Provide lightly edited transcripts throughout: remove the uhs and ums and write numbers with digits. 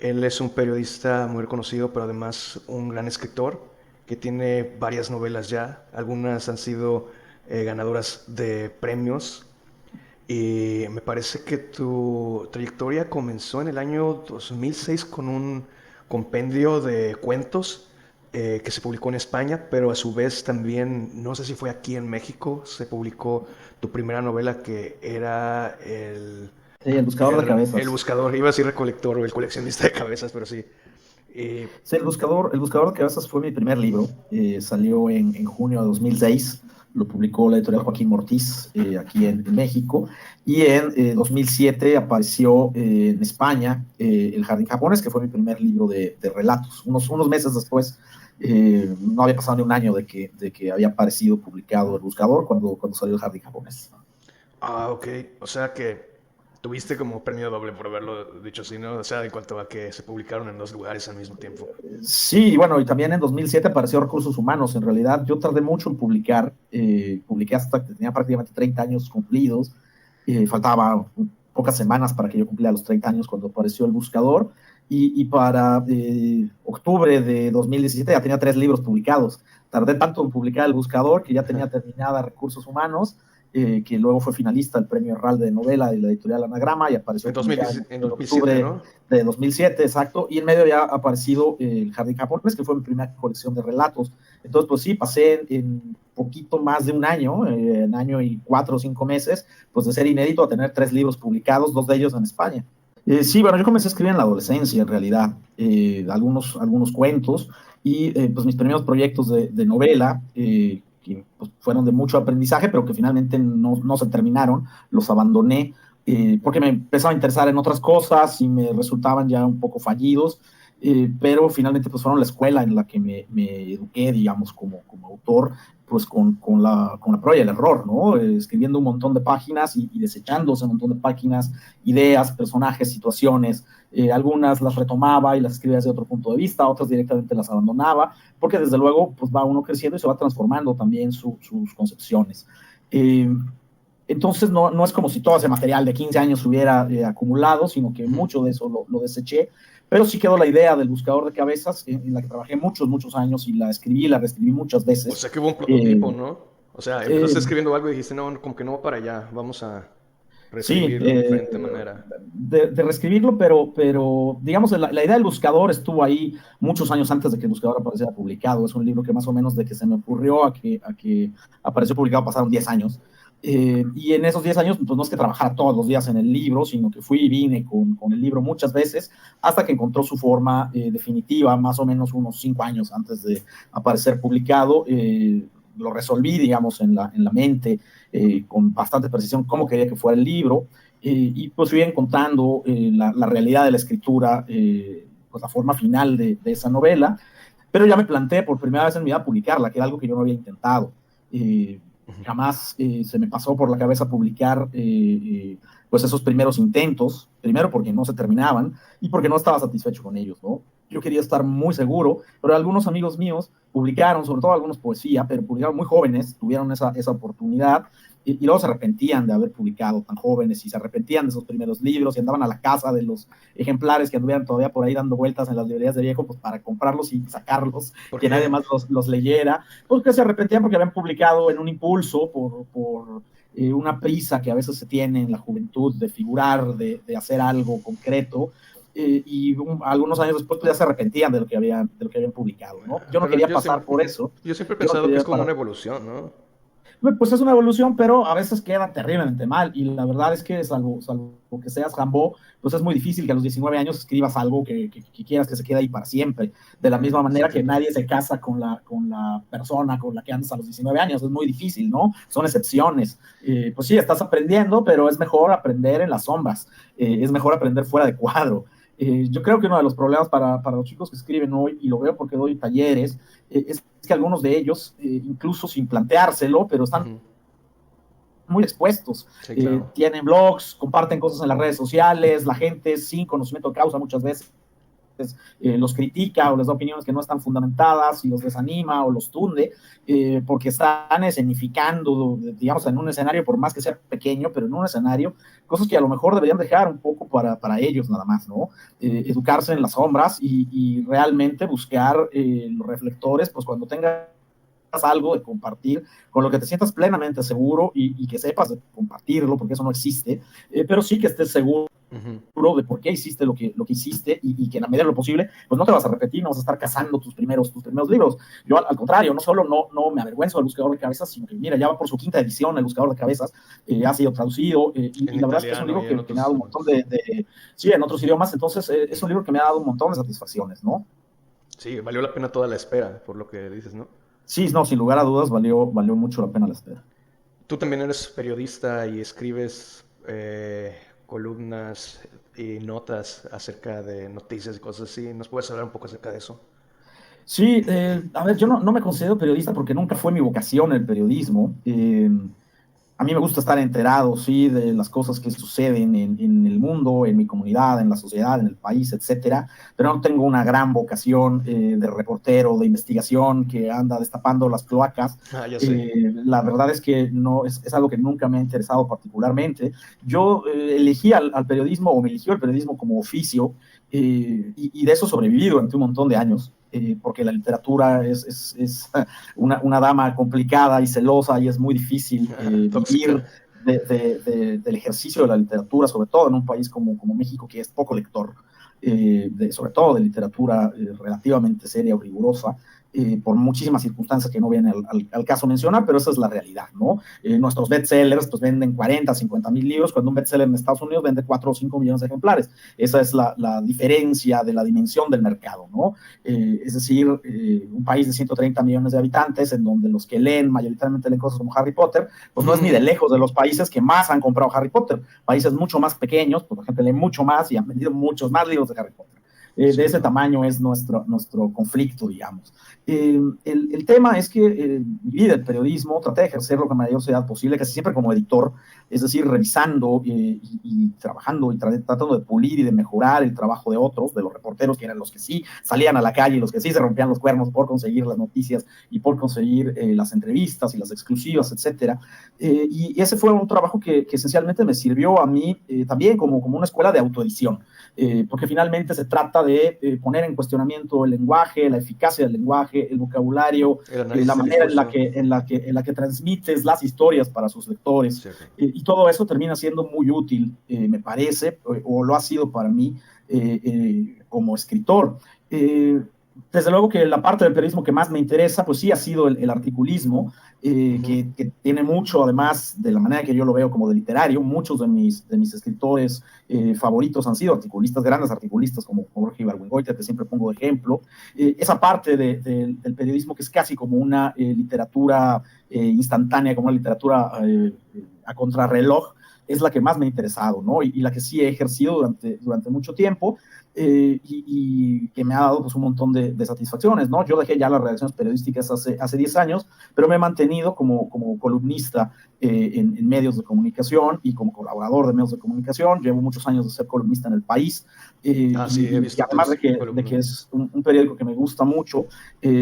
Él es un periodista muy reconocido, pero además un gran escritor que tiene varias novelas ya. Algunas han sido ganadoras de premios. Y me parece que tu trayectoria comenzó en el año 2006 con un compendio de cuentos que se publicó en España, pero a su vez también, no sé si fue aquí en México, se publicó tu primera novela que era Sí, el buscador de el cabezas. buscador, iba a decir recolector o el coleccionista de cabezas, pero sí. Eh, Sí, el buscador de cabezas fue mi primer libro. Salió en junio de 2006. Lo publicó la editorial Joaquín Mortiz aquí en México. Y en 2007 apareció en España El Jardín Japonés, que fue mi primer libro de relatos. Unos meses después, no había pasado ni un año de que había aparecido publicado El Buscador cuando salió El Jardín Japonés. ok, o sea que tuviste como premio doble por haberlo dicho así, ¿no? O sea, en cuanto a que se publicaron en dos lugares al mismo tiempo. Sí, bueno, y también en 2007 apareció Recursos Humanos. En realidad, yo tardé mucho en publicar. Publiqué hasta que tenía prácticamente 30 años cumplidos. Faltaba pocas semanas para que yo cumpliera los 30 años cuando apareció El Buscador. Y para octubre de 2017 ya tenía 3 libros publicados. Tardé tanto en publicar El Buscador que ya tenía terminada Recursos Humanos, que luego fue finalista del Premio Herral de Novela de la editorial Anagrama y apareció publicada En en 2007, octubre ¿no? de 2007, exacto, y en medio ya ha aparecido El Jardín Japonés, que fue mi primera colección de relatos. Entonces, pues sí, pasé en poquito más de un año, en año y 4 o 5 meses, pues de ser inédito a tener 3 libros publicados, 2 de ellos en España. Sí, bueno, yo comencé a escribir en la adolescencia, en realidad, algunos cuentos y pues mis primeros proyectos de novela, que pues, fueron de mucho aprendizaje, pero que finalmente no se terminaron, los abandoné porque me empezaba a interesar en otras cosas y me resultaban ya un poco fallidos, pero finalmente pues fueron la escuela en la que me eduqué, digamos, como autor, pues con la prueba y el error, ¿no? Escribiendo un montón de páginas y desechando ese montón de páginas, ideas, personajes, situaciones. Algunas las retomaba y las escribía desde otro punto de vista, otras directamente las abandonaba, porque desde luego pues va uno creciendo y se va transformando también sus concepciones. Eh, entonces no es como si todo ese material de 15 años hubiera acumulado, sino que Ujú. mucho de eso lo deseché, pero sí quedó la idea del buscador de cabezas en la que trabajé muchos años y la escribí y la reescribí muchas O veces. sea que hubo un Eh, prototipo, ¿no? O sea, eh, empezaste escribiendo algo y dijiste, no, como que no va para allá, vamos a sí, reescribirlo de diferente manera. de reescribirlo, pero digamos, la idea del buscador estuvo ahí muchos años antes de que el buscador apareciera publicado. Es un libro que más o menos de que se me ocurrió a que apareció publicado pasaron 10 años. Y en esos 10 años, pues no es que trabajara todos los días en el libro, sino que fui y vine con el libro muchas veces hasta que encontró su forma definitiva, más o menos unos 5 años antes de aparecer publicado. Lo resolví, digamos, en la mente, con bastante precisión cómo quería que fuera el libro, y pues fui encontrando la realidad de la escritura, pues la forma final de esa novela, pero ya me planteé por primera vez en mi vida publicarla, que era algo que yo no había intentado. Eh, Ujú. Jamás se me pasó por la cabeza publicar pues esos primeros intentos, primero porque no se terminaban y porque no estaba satisfecho con ellos, ¿no? Yo quería estar muy seguro, pero algunos amigos míos publicaron, sobre todo algunos poesía, pero publicaron muy jóvenes, tuvieron esa oportunidad y luego se arrepentían de haber publicado tan jóvenes y se arrepentían de esos primeros libros y andaban a la casa de los ejemplares que anduvieran todavía por ahí dando vueltas en las librerías de viejo, pues para comprarlos y sacarlos, ¿Por que nadie qué? más los leyera, porque se arrepentían porque habían publicado en un impulso por una prisa que a veces se tiene en la juventud de figurar, de hacer algo concreto, y algunos años después pues, ya se arrepentían de lo que habían publicado, ¿no? Yo no Pero quería pasar por eso, yo siempre he yo no pensado que es quería como para, una evolución, ¿no? pues es una evolución, pero a veces queda terriblemente mal. Y la verdad es que, salvo que seas Rambo, pues es muy difícil que a los 19 años escribas algo que quieras que se quede ahí para siempre. De la misma Sí, manera que entiendo. nadie se casa con la persona con la que andas a los 19 años. Es muy difícil, ¿no? Son excepciones. Pues sí, estás aprendiendo, pero es mejor aprender en las sombras. Es mejor aprender fuera de cuadro. Yo creo que uno de los problemas para los chicos que escriben hoy, y lo veo porque doy talleres, es que algunos de ellos, incluso sin planteárselo, pero están Ujú. muy expuestos. Sí, claro. Tienen blogs, comparten cosas en las redes sociales, la gente sin conocimiento de causa muchas veces los critica o les da opiniones que no están fundamentadas y los desanima o los tunde, porque están escenificando, digamos, en un escenario, por más que sea pequeño, pero en un escenario, cosas que a lo mejor deberían dejar un poco para ellos nada más, ¿no? Educarse en las sombras y realmente buscar los reflectores, pues cuando tengas algo de compartir, con lo que te sientas plenamente seguro y que sepas de compartirlo, porque eso no existe, pero sí que estés seguro de por qué hiciste lo que hiciste y que en la medida de lo posible, pues no te vas a repetir, no vas a estar cazando tus primeros libros. Yo, al contrario, no solo no me avergüenzo del Buscador de Cabezas, sino que, mira, ya va por su 5ª edición, El Buscador de Cabezas, ha sido traducido, y la verdad es que es un libro que me ha dado un montón sí, en otros idiomas, entonces es un libro que me ha dado un montón de satisfacciones, ¿no? Sí, valió la pena toda la espera, por lo que dices, ¿no? Sí, no, sin lugar a dudas, valió mucho la pena la espera. Tú también eres periodista y escribes columnas y notas acerca de noticias y cosas así. ¿Nos puedes hablar un poco acerca de eso? Sí, a ver, yo no me considero periodista porque nunca fue mi vocación el periodismo. A mí me gusta estar enterado, sí, de las cosas que suceden en el mundo, en mi comunidad, en la sociedad, en el país, etcétera, pero no tengo una gran vocación de reportero, de investigación que anda destapando las cloacas. Ya sé. La verdad es que no es algo que nunca me ha interesado particularmente. Yo elegí al periodismo, o me eligió el periodismo como oficio, y de eso sobreviví durante un montón de años. Porque la literatura es una dama complicada y celosa y es muy difícil vivir del ejercicio de la literatura, sobre todo en un país como México, que es poco lector, sobre todo de literatura relativamente seria o rigurosa, por muchísimas circunstancias que no viene al caso mencionar, pero esa es la realidad, ¿no? Nuestros bestsellers pues venden 40, 50 mil libros, cuando un bestseller en Estados Unidos vende 4 o 5 millones de ejemplares. Esa es la diferencia de la dimensión del mercado, ¿no? Es decir, un país de 130 millones de habitantes, en donde los que leen mayoritariamente leen cosas como Harry Potter, pues no es ni de lejos de los países que más han comprado Harry Potter. Países mucho más pequeños, pues la gente lee mucho más y han vendido muchos más libros de Harry Potter. Sí, de ese tamaño es nuestro conflicto, digamos. El tema es que mi vida, el periodismo, traté de ejercerlo con la mayor seriedad posible, casi siempre como editor, es decir, revisando y trabajando y tratando de pulir y de mejorar el trabajo de otros, de los reporteros, que eran los que sí salían a la calle, los que sí se rompían los cuernos por conseguir las noticias y por conseguir las entrevistas y las exclusivas, etcétera. Y ese fue un trabajo que esencialmente me sirvió a mí también como una escuela de autoedición. Porque finalmente se trata de poner en cuestionamiento el lenguaje, la eficacia del lenguaje, el vocabulario, la manera en la que transmites las historias para sus lectores, sí, y todo eso termina siendo muy útil, me parece, o lo ha sido para mí como escritor. Desde luego que la parte del periodismo que más me interesa, pues sí ha sido el articulismo, que tiene mucho, además de la manera que yo lo veo como de literario. Muchos de mis escritores favoritos han sido articulistas, grandes articulistas como Jorge Ibargüengoitia, que siempre pongo de ejemplo. Esa parte del periodismo que es casi como una literatura instantánea, como una literatura a contrarreloj, es la que más me ha interesado, ¿no? Y la que sí he ejercido durante mucho tiempo. Y que me ha dado pues un montón de satisfacciones, ¿no? Yo dejé ya las redacciones periodísticas hace 10 años, pero me he mantenido como columnista en medios de comunicación y como colaborador de medios de comunicación. Llevo muchos años de ser columnista en El País, sí, he visto y además de que es un periódico que me gusta mucho,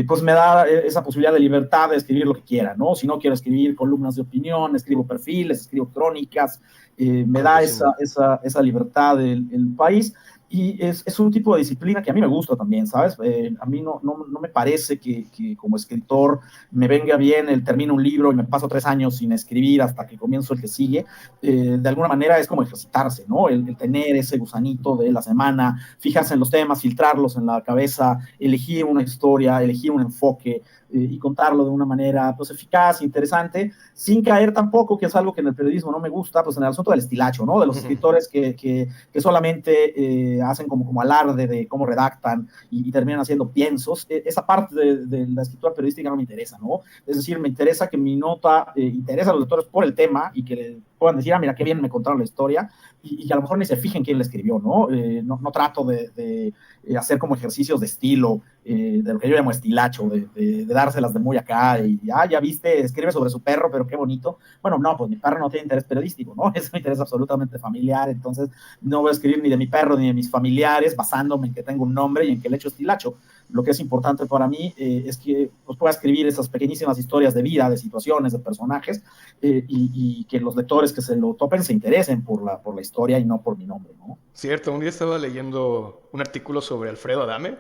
pues me da esa posibilidad de libertad de escribir lo que quiera, ¿no? Si no quiero escribir columnas de opinión, escribo perfiles, escribo crónicas, me da esa libertad el País. Y es un tipo de disciplina que a mí me gusta también, ¿sabes? A mí no me parece que como escritor me venga bien el termino un libro y me paso 3 años sin escribir hasta que comienzo el que sigue. De alguna manera es como ejercitarse, ¿no? El tener ese gusanito de la semana, fijarse en los temas, filtrarlos en la cabeza, elegir una historia, elegir un enfoque, y contarlo de una manera pues eficaz, interesante, sin caer tampoco, que es algo que en el periodismo no me gusta, pues en el asunto del estilacho, ¿no? De los escritores que solamente hacen como alarde de cómo redactan y terminan haciendo piensos. Esa parte de la escritura periodística no me interesa, ¿no? Es decir, me interesa que mi nota interese a los lectores por el tema y que puedan decir, mira, qué bien me contaron la historia, y a lo mejor ni se fijen quién la escribió, ¿no? No trato de hacer como ejercicios de estilo, de lo que yo llamo estilacho, de dárselas de muy acá, y ya viste, escribe sobre su perro, pero qué bonito. Bueno, no, pues mi perro no tiene interés periodístico, ¿no? Es un interés absolutamente familiar, entonces no voy a escribir ni de mi perro ni de mis familiares basándome en que tengo un nombre y en que le echo estilacho. Lo que es importante para mí es que pues, pueda escribir esas pequeñísimas historias de vida, de situaciones, de personajes, y que los lectores que se lo topen se interesen por la historia y no por mi nombre, ¿no? Cierto, un día estaba leyendo un artículo sobre Alfredo Adame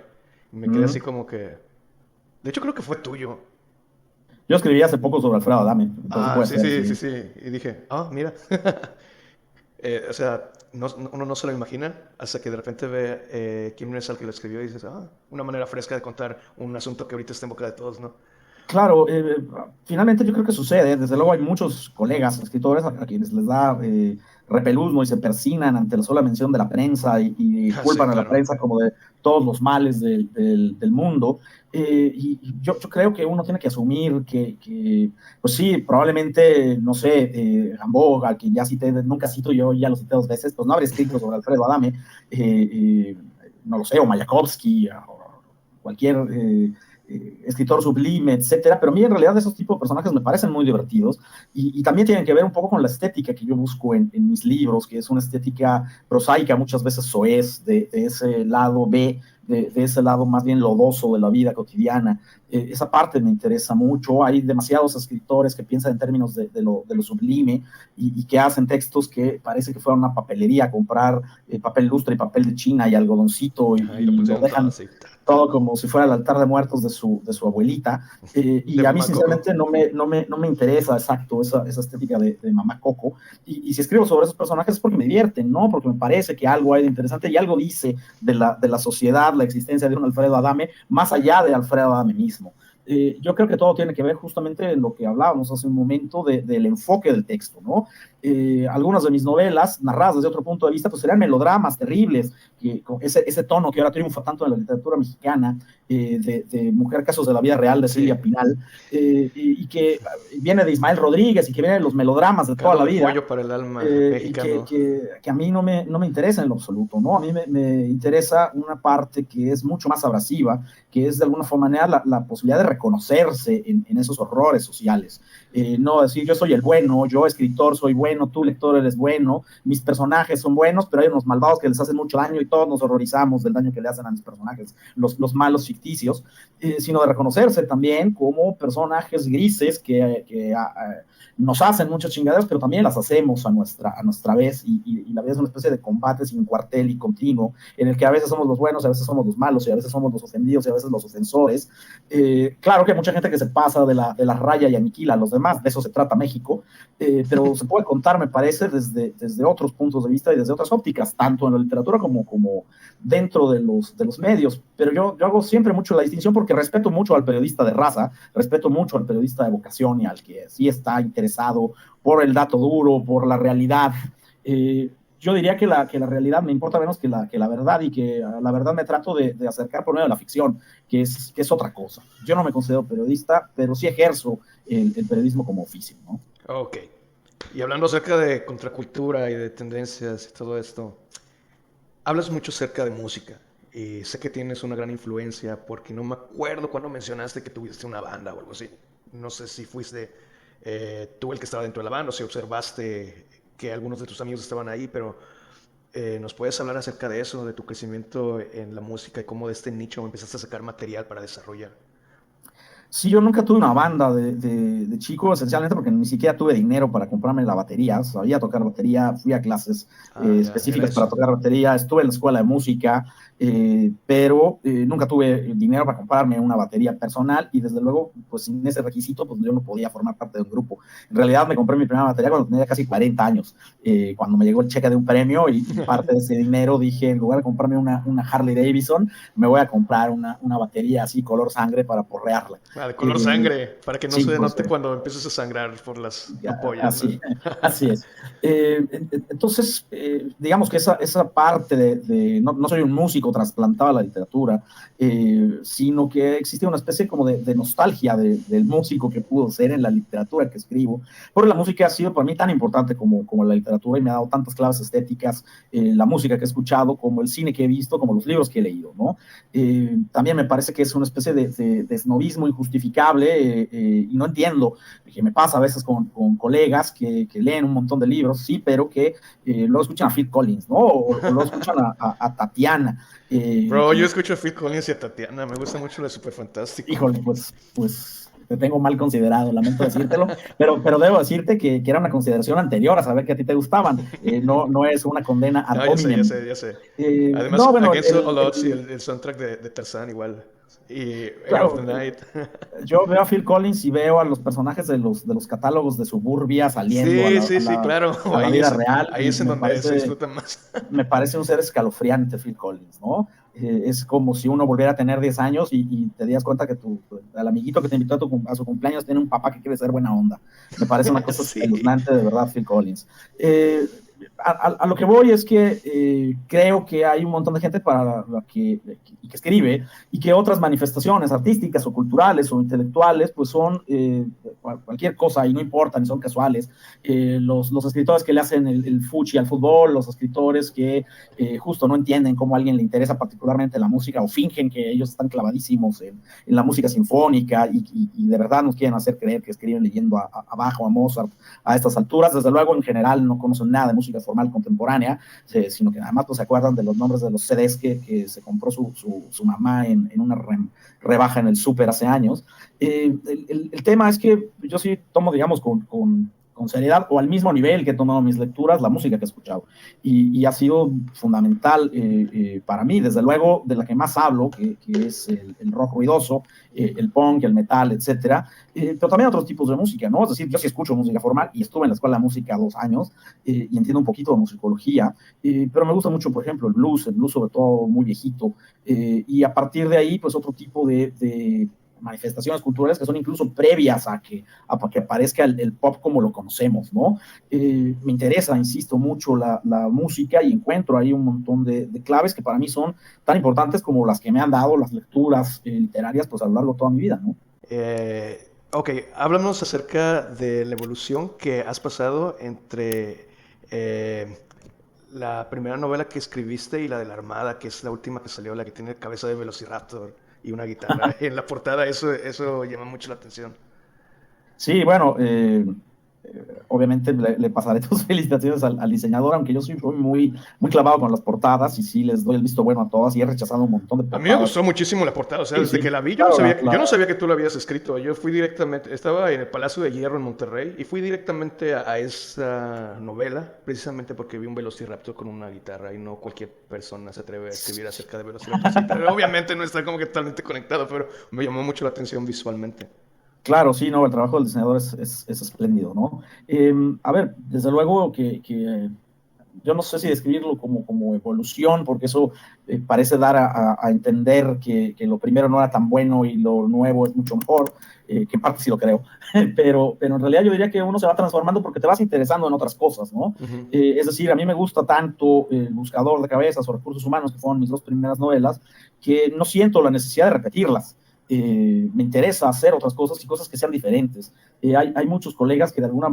y me quedé así Mm. como que... De hecho, creo que fue tuyo. Yo escribí hace poco sobre Alfredo Adame, entonces Ah, puede sí, ser, sí, sí, sí. sí. Y dije, mira. O sea, uno no se lo imagina hasta que de repente ve quién es el que lo escribió y dices, una manera fresca de contar un asunto que ahorita está en boca de todos, ¿no? Claro, finalmente yo creo que sucede. Desde luego hay muchos colegas escritores a quienes les da repeluzmo y se persinan ante la sola mención de la prensa y Ah, sí, culpan a la claro. prensa como de todos los males del mundo. Y yo creo que uno tiene que asumir pues sí, probablemente, no sé, Rambo, al que ya cité, nunca cito, yo ya lo cité 2 veces, pues no habría escrito sobre Alfredo Adame, no lo sé, o Mayakovsky, o cualquier escritor sublime, etcétera, pero a mí en realidad esos tipos de personajes me parecen muy divertidos y también tienen que ver un poco con la estética que yo busco en mis libros, que es una estética prosaica, muchas veces soez, de ese lado B, de ese lado más bien lodoso de la vida cotidiana. Esa parte me interesa mucho. Hay demasiados escritores que piensan en términos de lo sublime y que hacen textos que parece que fueron una papelería a comprar papel lustre y papel de China y algodoncito Ajá, y lo y lo pusieron todo dejan así. todo como si fuera el altar de muertos de su abuelita. De Y a mí, mamá Coco. sinceramente, no me interesa exacto esa estética de Mamá Coco. Y si escribo sobre esos personajes es porque me divierten, ¿no? Porque me parece que algo hay de interesante y algo dice de la sociedad, la existencia de un Alfredo Adame, más allá de Alfredo Adame mismo. Yo creo que todo tiene que ver justamente en lo que hablábamos hace un momento del enfoque del texto, ¿no? Algunas de mis novelas, narradas desde otro punto de vista, pues serían melodramas terribles, con ese tono que ahora triunfa tanto en la literatura mexicana, de Mujer Casos de la Vida Real de Sí. Silvia Pinal, y que viene de Ismael Rodríguez y que viene de los melodramas de toda Caldo la de vida, pollo para el alma y mexicano. que a mí no me interesa en lo absoluto, ¿no? A mí me interesa una parte que es mucho más abrasiva, que es de alguna manera la posibilidad de reconocerse en esos horrores sociales. No decir yo soy el bueno, yo escritor soy bueno, tú lector eres bueno, mis personajes son buenos, pero hay unos malvados que les hacen mucho daño y todos nos horrorizamos del daño que le hacen a mis personajes, los malos ficticios, sino de reconocerse también como personajes grises que nos hacen muchas chingaderas, pero también las hacemos a nuestra vez, y la vida es una especie de combate sin cuartel y continuo, en el que a veces somos los buenos, y a veces somos los malos, y a veces somos los ofendidos, y a veces los ofensores. Claro que hay mucha gente que se pasa de la raya y aniquila a los demás, de eso se trata México, pero se puede contar, me parece, desde otros puntos de vista y desde otras ópticas, tanto en la literatura como dentro de los medios. Pero yo hago siempre mucho la distinción porque respeto mucho al periodista de raza, respeto mucho al periodista de vocación y al que sí está interesado por el dato duro, por la realidad. Yo diría que la realidad me importa menos que la verdad, y que a la verdad me trato de acercar por medio de la ficción, que es otra cosa. Yo no me considero periodista, pero sí ejerzo el periodismo como oficio, ¿no? Ok. Y hablando acerca de contracultura y de tendencias y todo esto, hablas mucho acerca de música. Y sé que tienes una gran influencia porque no me acuerdo cuando mencionaste que tuviste una banda o algo así. No sé si fuiste tú el que estaba dentro de la banda o si observaste que algunos de tus amigos estaban ahí, pero ¿nos puedes hablar acerca de eso, de tu crecimiento en la música y cómo de este nicho empezaste a sacar material para desarrollar? Sí, yo nunca tuve una banda de chico, esencialmente porque ni siquiera tuve dinero para comprarme la batería. Sabía tocar batería, fui a clases Ya, era específicas para eso. tocar batería, estuve en la escuela de música, pero nunca tuve dinero para comprarme una batería personal, y desde luego, pues sin ese requisito, pues yo no podía formar parte de un grupo. En realidad me compré mi primera batería cuando tenía casi 40 años, cuando me llegó el cheque de un premio, y parte de ese dinero dije, en lugar de comprarme una Harley Davidson, me voy a comprar una batería así color sangre para porrearla. Ah, de color sangre, para que no Sí, se pues, denote cuando empieces a sangrar por las ampollas, ¿no? así, así es. Entonces, digamos que esa parte no soy un músico trasplantado a la literatura, sino que existe una especie como de nostalgia del músico que pudo ser en la literatura que escribo, porque la música ha sido para mí tan importante como la literatura y me ha dado tantas claves estéticas, la música que he escuchado, como el cine que he visto, como los libros que he leído, ¿no? También me parece que es una especie de snobismo injustificable y no entiendo que me pasa a veces con colegas que leen un montón de libros, sí, pero que luego escuchan a Phil Collins, ¿no? O luego escuchan a Tatiana. Bro, yo escucho a Phil Collins y a Tatiana, me gusta mucho lo Super Fantástico. Híjole, pues te tengo mal considerado, lamento decírtelo, pero debo decirte que era una consideración anterior a saber que a ti te gustaban, no es una condena ad No, ya sé, ya hominem. sé, ya sé. No, Además, bueno, Against All Odds y el soundtrack de Tarzán igual. Y Air of the claro, Night. yo veo a Phil Collins y veo a los personajes de los catálogos de Suburbia saliendo a Sí, la, sí, a sí, la, claro. a la vida real Ahí y es en donde se disfruta más. me parece un ser escalofriante Phil Collins, ¿no? Es como si uno volviera a tener 10 años y te dieras cuenta que al amiguito que te invitó a su cumpleaños tiene un papá que quiere ser buena onda. Me parece una cosa Sí. espeluznante de verdad Phil Collins. A lo que voy es que creo que hay un montón de gente para la que escribe y que otras manifestaciones artísticas o culturales o intelectuales pues son cualquier cosa y no importan, son casuales. Los escritores que le hacen el fuchi al fútbol, los escritores que justo no entienden cómo a alguien le interesa particularmente la música o fingen que ellos están clavadísimos en la música sinfónica y de verdad nos quieren hacer creer que escriben leyendo a Bach o a Mozart a estas alturas. Desde luego, en general, no conocen nada de música formal contemporánea, sino que además pues, se acuerdan de los nombres de los CDs que se compró su mamá en una rebaja en el súper hace años. El tema es que yo sí tomo, digamos, con seriedad o al mismo nivel que he tomado mis lecturas, la música que he escuchado. Y ha sido fundamental para mí, desde luego, de la que más hablo, que es el rock ruidoso, el punk, el metal, etcétera, pero también otros tipos de música, ¿no? Es decir, yo sí escucho música formal y estuve en la escuela de música 2 años y entiendo un poquito de musicología, pero me gusta mucho, por ejemplo, el blues sobre todo muy viejito, y a partir de ahí, pues otro tipo de manifestaciones culturales que son incluso previas a que aparezca el pop como lo conocemos, ¿no? Me interesa, insisto, mucho la música y encuentro ahí un montón de claves que para mí son tan importantes como las que me han dado las lecturas literarias pues a lo largo de toda mi vida, ¿no? Ok, háblanos acerca de la evolución que has pasado entre eh, la primera novela que escribiste y la de la Armada, que es la última que salió, la que tiene cabeza de Velociraptor y una guitarra en la portada. Eso llama mucho la atención. Sí, bueno, obviamente le pasaré tus felicitaciones al diseñador, aunque yo soy muy clavado con las portadas y sí les doy el visto bueno a todas y he rechazado un montón de A mí me portadas. gustó muchísimo la portada, o sea, Sí, desde que sí, la vi claro, yo no sabía que tú la habías escrito, yo fui directamente, estaba en el Palacio de Hierro en Monterrey y fui directamente a esa novela, precisamente porque vi un Velociraptor con una guitarra y no cualquier persona se atreve a escribir acerca de Velociraptor. Sí, pero obviamente no está como que totalmente conectado, pero me llamó mucho la atención visualmente. claro, sí, no, el trabajo del diseñador es espléndido, ¿no? A ver, desde luego que yo no sé si describirlo como evolución, porque eso parece dar a entender que lo primero no era tan bueno y lo nuevo es mucho mejor, que en parte sí lo creo, pero en realidad yo diría que uno se va transformando porque te vas interesando en otras cosas, ¿no? Ujú. Es decir, a mí me gusta tanto El Buscador de Cabezas o Recursos Humanos, que fueron mis dos primeras novelas, que no siento la necesidad de repetirlas. Me interesa hacer otras cosas y cosas que sean diferentes. Hay muchos colegas que de alguna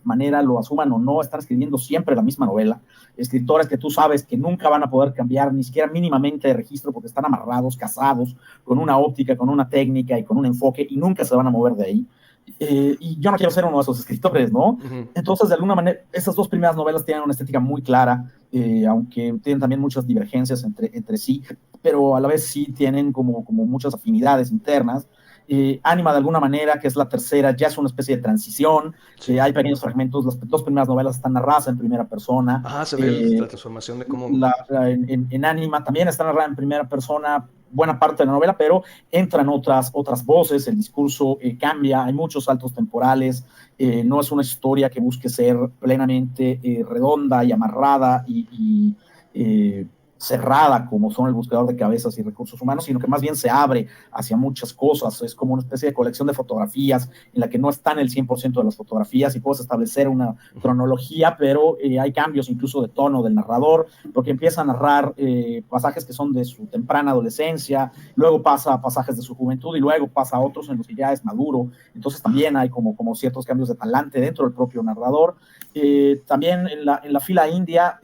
manera lo asuman o no, están escribiendo siempre la misma novela, escritores que tú sabes que nunca van a poder cambiar ni siquiera mínimamente de registro porque están amarrados, casados, con una óptica, con una técnica y con un enfoque y nunca se van a mover de ahí. Y yo no quiero ser uno de esos escritores, ¿no? Ujú. Entonces, de alguna manera, esas dos primeras novelas tienen una estética muy clara, aunque tienen también muchas divergencias entre sí, pero a la vez sí tienen como muchas afinidades internas. Ánima de alguna manera, que es la tercera, ya es una especie de transición. Sí. Hay pequeños fragmentos, las dos primeras novelas están narradas en primera persona. Ajá, se ve la transformación de cómo... En Ánima también está narrada en primera persona buena parte de la novela, pero entran otras voces, el discurso cambia, hay muchos saltos temporales, no es una historia que busque ser plenamente redonda y amarrada cerrada como son el buscador de cabezas y recursos humanos, sino que más bien se abre hacia muchas cosas. Es como una especie de colección de fotografías en la que no están el 100% de las fotografías y puedes establecer una cronología, pero hay cambios incluso de tono del narrador, porque empieza a narrar pasajes que son de su temprana adolescencia, luego pasa a pasajes de su juventud y luego pasa a otros en los que ya es maduro. Entonces también hay como ciertos cambios de talante dentro del propio narrador. También en la fila india,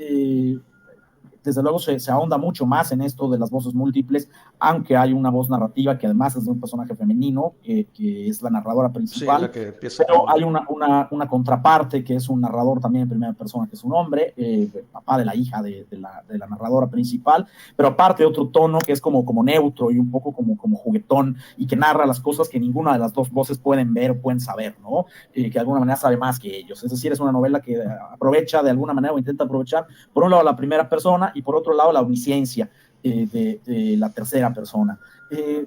desde luego se ahonda mucho más en esto de las voces múltiples, aunque hay una voz narrativa que además es de un personaje femenino, que es la narradora Sí, principal, la que empieza pero con... hay una contraparte que es un narrador también en primera persona, que es un hombre, el papá de la hija de la narradora principal, pero aparte otro tono que es como neutro y un poco como juguetón, y que narra las cosas que ninguna de las dos voces pueden ver o pueden saber, ¿no? Que de alguna manera sabe más que ellos. Es decir, es una novela que aprovecha de alguna manera o intenta aprovechar, por un lado, la primera persona y por otro lado, la omnisciencia de la tercera persona.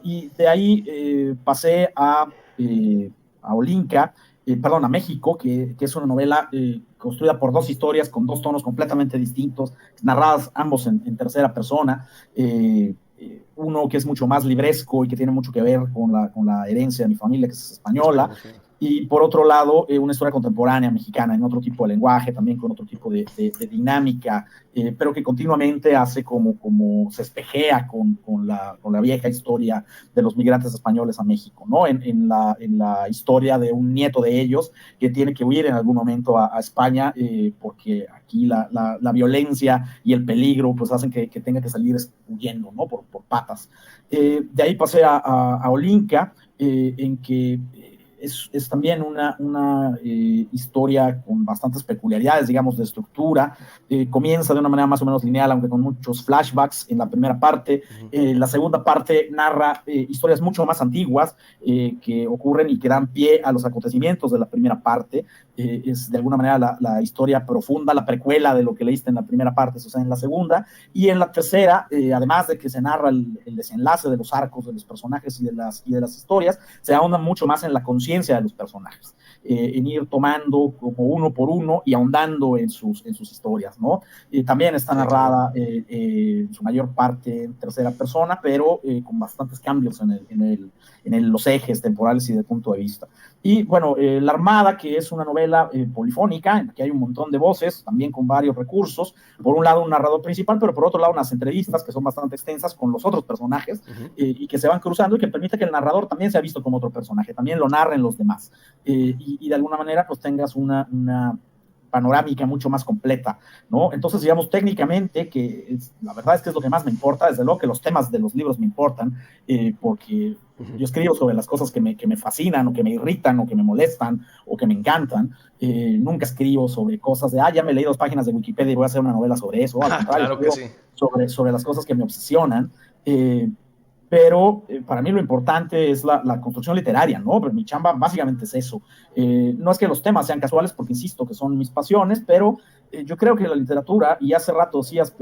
Y de ahí pasé a Olinka, perdón, a México, que es una novela construida por dos historias con dos tonos completamente distintos, narradas ambos en tercera persona. Uno que es mucho más libresco y que tiene mucho que ver con la herencia de mi familia, que es española, España, sí. y por otro lado, una historia contemporánea mexicana en otro tipo de lenguaje, también con otro tipo de dinámica, pero que continuamente hace como se espejea con la vieja historia de los migrantes españoles a México, ¿no? En la historia de un nieto de ellos que tiene que huir en algún momento a España, porque aquí la violencia y el peligro pues hacen que tenga que salir huyendo, ¿no? Por patas. De ahí pasé a Olinka, en que es también una historia con bastantes peculiaridades, digamos, de estructura. Comienza de una manera más o menos lineal, aunque con muchos flashbacks en la primera parte. La segunda parte narra historias mucho más antiguas que ocurren y que dan pie a los acontecimientos de la primera parte. Es de alguna manera la historia profunda, la precuela de lo que leíste en la primera parte, eso sea, en la segunda. Y en la tercera, además de que se narra el desenlace de los arcos de los personajes y de las historias, se ahonda mucho más en la conciencia de los personajes, en ir tomando como uno por uno y ahondando en sus historias, ¿no? También está Sí, narrada claro. en su mayor parte en tercera persona, pero con bastantes cambios en los ejes temporales y de punto de vista. Y bueno, La Armada, que es una novela polifónica, en la que hay un montón de voces, también con varios recursos. Por un lado, un narrador principal, pero por otro lado, unas entrevistas que son bastante extensas con los otros personajes y que se van cruzando y que permite que el narrador también sea visto como otro personaje, también lo narren los demás. Y de alguna manera, pues tengas una panorámica mucho más completa, ¿no? Entonces, digamos, técnicamente, la verdad es que es lo que más me importa, desde luego que los temas de los libros me importan, porque yo escribo sobre las cosas que me fascinan o que me irritan o que me molestan o que me encantan. Nunca escribo sobre cosas de, ya me leí 2 páginas de Wikipedia y voy a hacer una novela sobre eso. Al contrario, Claro que escribo sí. sobre las cosas que me obsesionan. Pero para mí lo importante es la construcción literaria, ¿no? Pero mi chamba básicamente es eso. No es que los temas sean casuales, porque insisto que son mis pasiones, pero yo creo que la literatura, y hace rato decías,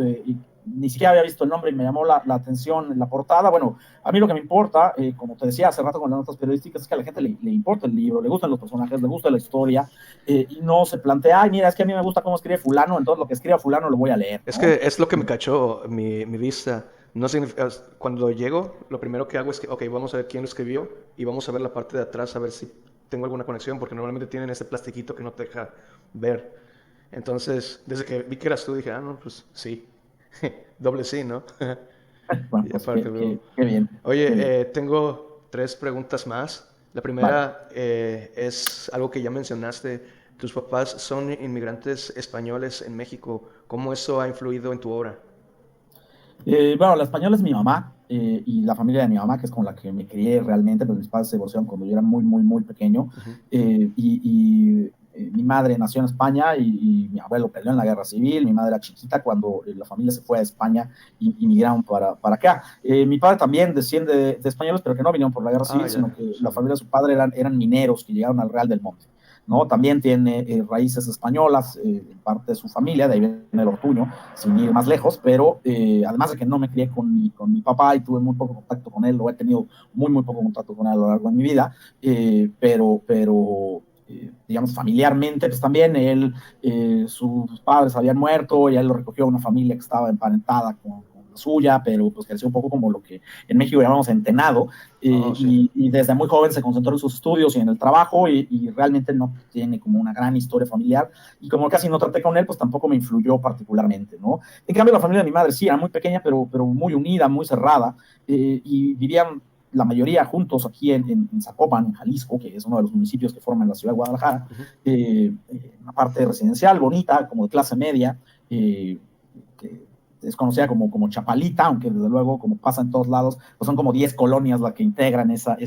ni siquiera había visto el nombre y me llamó la atención en la portada. Bueno, a mí lo que me importa, como te decía hace rato con las notas periodísticas, es que a la gente le importa el libro, le gustan los personajes, le gusta la historia, y no se plantea, mira, es que a mí me gusta cómo escribe fulano, entonces lo que escriba fulano lo voy a leer, Es ¿no? que es lo que me cachó mi vista. No significa, cuando llego, lo primero que hago es que, ok, vamos a ver quién lo escribió y vamos a ver la parte de atrás a ver si tengo alguna conexión, porque normalmente tienen ese plastiquito que no te deja ver. Entonces, desde que vi que eras tú, dije, no, pues sí, doble sí, ¿no? Bueno, Y pues aparte luego, qué bien, qué bien. oye, tengo tres preguntas más. La Vale. primera es algo que ya mencionaste. Tus papás son inmigrantes españoles en México. ¿Cómo eso ha influido en tu obra? Bueno, la española es mi mamá y la familia de mi mamá, que es con la que me crié realmente, pues mis padres se divorciaron cuando yo era muy, muy, muy pequeño. Ujú. Mi madre nació en España y mi abuelo peleó en la guerra civil. Mi madre era chiquita cuando la familia se fue a España y migraron para acá. Mi padre también desciende de españoles, pero que no vinieron por la guerra Ah, civil, ya, sino que sí. la familia de su padre eran mineros que llegaron al Real del Monte. ¿No? También tiene raíces españolas, en parte de su familia, de ahí viene el Ortuño, sin ir más lejos, pero además de que no me crié con mi papá y tuve muy poco contacto con él, lo he tenido muy, muy poco contacto con él a lo largo de mi vida, pero digamos, familiarmente, pues también sus padres habían muerto y él lo recogió una familia que estaba emparentada suya, pero pues creció un poco como lo que en México llamamos entenado, Sí. y desde muy joven se concentró en sus estudios y en el trabajo, y realmente no tiene como una gran historia familiar, y como casi no traté con él, pues tampoco me influyó particularmente, ¿no? En cambio, la familia de mi madre sí era muy pequeña, pero muy unida, muy cerrada, y vivían la mayoría juntos aquí en Zapopan, en Jalisco, que es uno de los municipios que forman la ciudad de Guadalajara, una parte residencial bonita, como de clase media, que es conocida como Chapalita, aunque desde luego, como pasa en todos lados, pues son como 10 colonias las que integran esa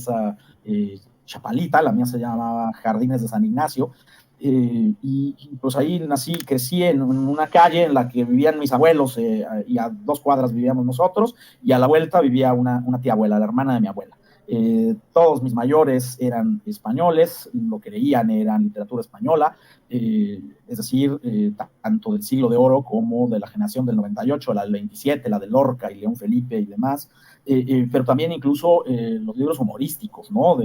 Chapalita. La mía se llamaba Jardines de San Ignacio, y pues ahí nací, crecí en una calle en la que vivían mis abuelos, y a 2 cuadras vivíamos nosotros, y a la vuelta vivía una tía abuela, la hermana de mi abuela. Todos mis mayores eran españoles, lo que leían era literatura española, es decir, tanto del siglo de oro como de la generación del 98, la del 27, la de Lorca y León Felipe y demás, pero también incluso los libros humorísticos, ¿no?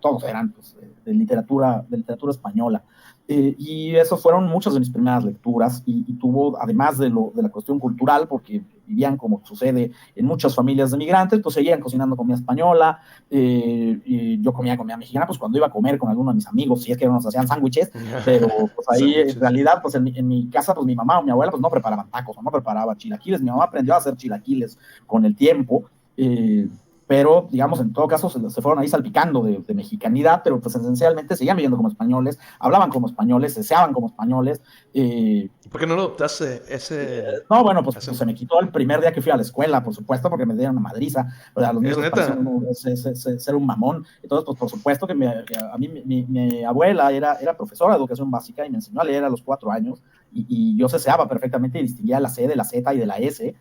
Todos eran pues, de literatura española. Y eso fueron muchas de mis primeras lecturas, y tuvo, además de la cuestión cultural, porque vivían como sucede en muchas familias de migrantes, pues seguían cocinando comida española, y yo comía comida mexicana, pues cuando iba a comer con alguno de mis amigos, si es que nos hacían sándwiches, pero pues ahí en realidad, pues en mi casa, pues mi mamá o mi abuela, pues no preparaban tacos, o no preparaba chilaquiles. Mi mamá aprendió a hacer chilaquiles con el tiempo, pero digamos, en todo caso se fueron ahí salpicando de mexicanidad, pero pues esencialmente seguían viviendo como españoles, hablaban como españoles, deseaban como españoles. ¿Por qué no lo adoptaste ese No, bueno, pues acento? se me quitó el primer día que fui a la escuela, por supuesto, porque me dieron una madriza. O sea, los ¿Es niños parecían neta? ser un mamón. Entonces, pues por supuesto que a mí mi abuela era profesora de educación básica y me enseñó a leer a los 4 años, y yo ceseaba perfectamente y distinguía la C de la Z y de la S,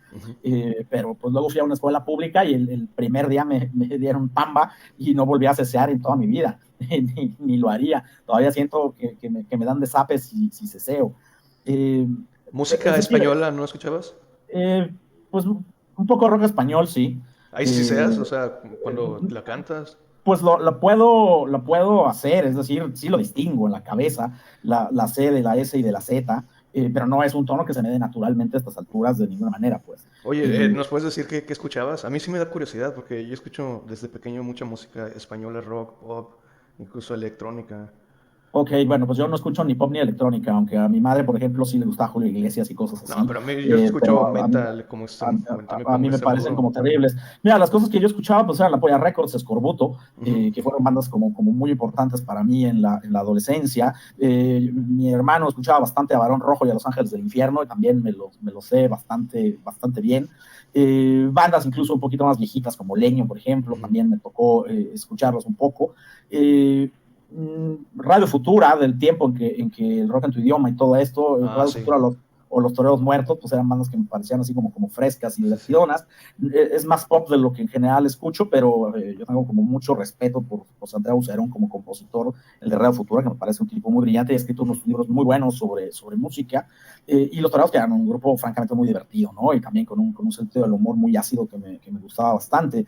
pero pues luego fui a una escuela pública y el primer día me dieron pamba y no volví a cesear en toda mi vida, ni lo haría. Todavía siento que me dan desapes si ceseo. Eh, ¿Música es decir, española no escuchabas? eh, pues un poco rock español, sí. Ahí sí Eh, seas, o sea, cuando la cantas. pues lo puedo hacer, es decir, sí lo distingo en la cabeza, la C de la S y de la Z, pero no es un tono que se me dé naturalmente a estas alturas de ninguna manera, pues. Oye, Eh, ¿nos puedes decir qué escuchabas? A mí sí me da curiosidad porque yo escucho desde pequeño mucha música española, rock, pop, incluso electrónica. Ok, bueno, pues yo no escucho ni pop ni electrónica, aunque a mi madre, por ejemplo, sí le gusta Julio Iglesias y cosas No, así, pero a mí yo escucho pero metal, como también a pongo mí me extremo parecen como duro. terribles. Mira, las cosas que yo escuchaba, pues eran la Polla Records, Escorbuto, Ujú. que fueron bandas como muy importantes para mí en la adolescencia. Mi hermano escuchaba bastante a Barón Rojo y a Los Ángeles del Infierno, y también me lo sé bastante, bastante bien. Bandas incluso un poquito más viejitas, como Leño, por ejemplo, Ujú. también me tocó escucharlos un poco. Eh, Radio Futura, del tiempo en que el rock en tu idioma y todo esto, Ah, Radio sí, Futura, o Los Toreros Muertos, pues eran bandas que me parecían así como frescas y sí, sí. divertidonas. Es más pop de lo que en general escucho, pero yo tengo como mucho respeto por Santiago Cerón como compositor, el de Radio Futura, que me parece un tipo muy brillante y ha escrito unos libros muy buenos sobre música. Y Los Toreros, que eran un grupo francamente muy divertido, ¿no? Y también con un sentido del humor muy ácido que me gustaba bastante.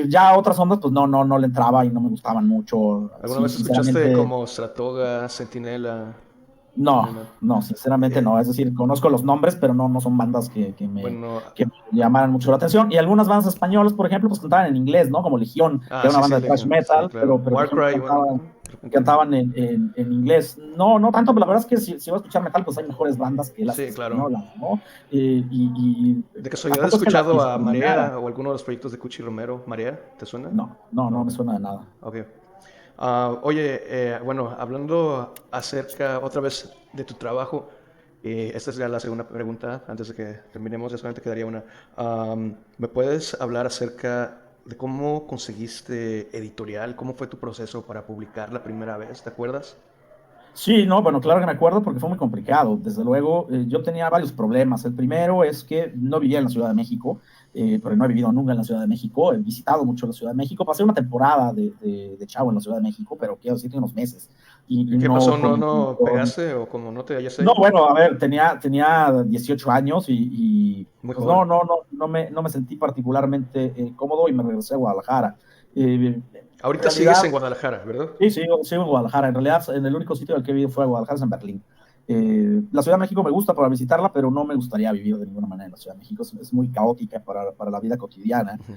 Ya otras ondas, pues no le entraba y no me gustaban mucho. ¿Alguna Sí, vez escuchaste sinceramente, como Stratoga, Centinela? no, Animal? no, sinceramente Eh, no. Es decir, conozco los nombres, pero no son bandas que me, bueno, que me llamaran mucho la atención. Y algunas bandas españolas, por ejemplo, pues cantaban en inglés, ¿no? Como Legión, que era una sí, sí, banda de thrash Legion, sí, metal, pero, claro. pero por ejemplo Warcry, bueno, cantaban, de repente. cantaban en inglés. No tanto, pero la verdad es que si vas a escuchar metal, pues hay mejores bandas que las Sí, claro. españolas, ¿no? Y ¿De casualidad has tampoco es que las escuchado a discriminara. Marea o alguno de los proyectos de Cuchi Romero? ¿Marea? ¿Te suena? No No. me suena de nada. Ok. Oye, bueno, hablando acerca otra vez de tu trabajo, esta es ya la segunda pregunta, antes de que terminemos, ya solamente quedaría una. ¿Me puedes hablar acerca de cómo conseguiste editorial? ¿Cómo fue tu proceso para publicar la primera vez? ¿Te acuerdas? Sí, no, bueno, claro que me acuerdo porque fue muy complicado. Desde luego, yo tenía varios problemas. El primero es que no vivía en la Ciudad de México, pero no he vivido nunca en la Ciudad de México. He visitado mucho la Ciudad de México. Pasé una temporada de chavo en la Ciudad de México, pero quiero decir que unos meses. Y ¿Qué no pasó? por ¿No pegaste o como no te hallas No, ahí? bueno, a ver, tenía 18 años Muy pues joven. no me sentí particularmente cómodo y me regresé a Guadalajara. En Ahorita sigues realidad, en Guadalajara, ¿verdad? sí, sigo en Guadalajara. En realidad, en el único sitio al que he vivido fue a Guadalajara, es en Berlín. La Ciudad de México me gusta para visitarla, pero no me gustaría vivir de ninguna manera en la Ciudad de México. Es muy caótica para la vida cotidiana. Ujú.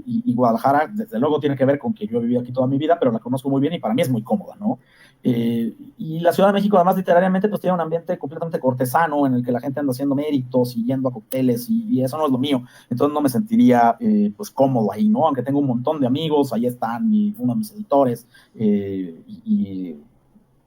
Y Guadalajara, desde luego, tiene que ver con que yo he vivido aquí toda mi vida, pero la conozco muy bien y para mí es muy cómoda, ¿no? Y la Ciudad de México, además, literariamente, pues tiene un ambiente completamente cortesano en el que la gente anda haciendo méritos y yendo a cócteles y eso no es lo mío. Entonces no me sentiría, pues, cómodo ahí, ¿no? Aunque tengo un montón de amigos, ahí están uno de mis editores y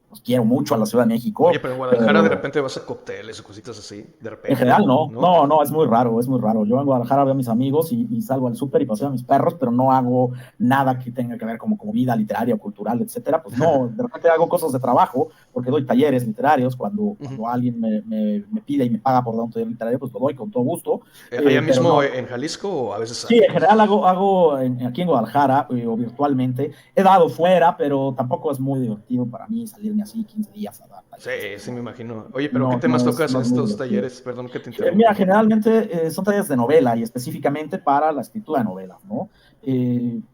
pues, quiero mucho a la Ciudad de Oye, México, pero en Guadalajara de pero repente vas a cócteles o cositas así, de en repente, general no, ¿no? no, no, es muy raro, es muy raro. Yo en Guadalajara veo a mis amigos y salgo al súper y paseo a mis perros, pero no hago nada que tenga que ver como vida literaria o cultural, etcétera. Pues no, de repente hago cosas de trabajo, porque doy talleres literarios, Ujú. cuando alguien me pide y me paga por dar un taller literario, pues lo doy con todo gusto, ¿Allá pero mismo no, en Jalisco o a veces sí, en sales? general hago aquí en Guadalajara o virtualmente. He dado fuera, pero tampoco es muy divertido para mí salirme así 15 días a dar Sí, talleres. Pues sí me no, imagino. Oye, pero ¿qué no, temas tocas no en es muy estos divertido. talleres? Perdón que te Mira, interrumpa. generalmente son talleres de novela y específicamente para la escritura de novelas, ¿no?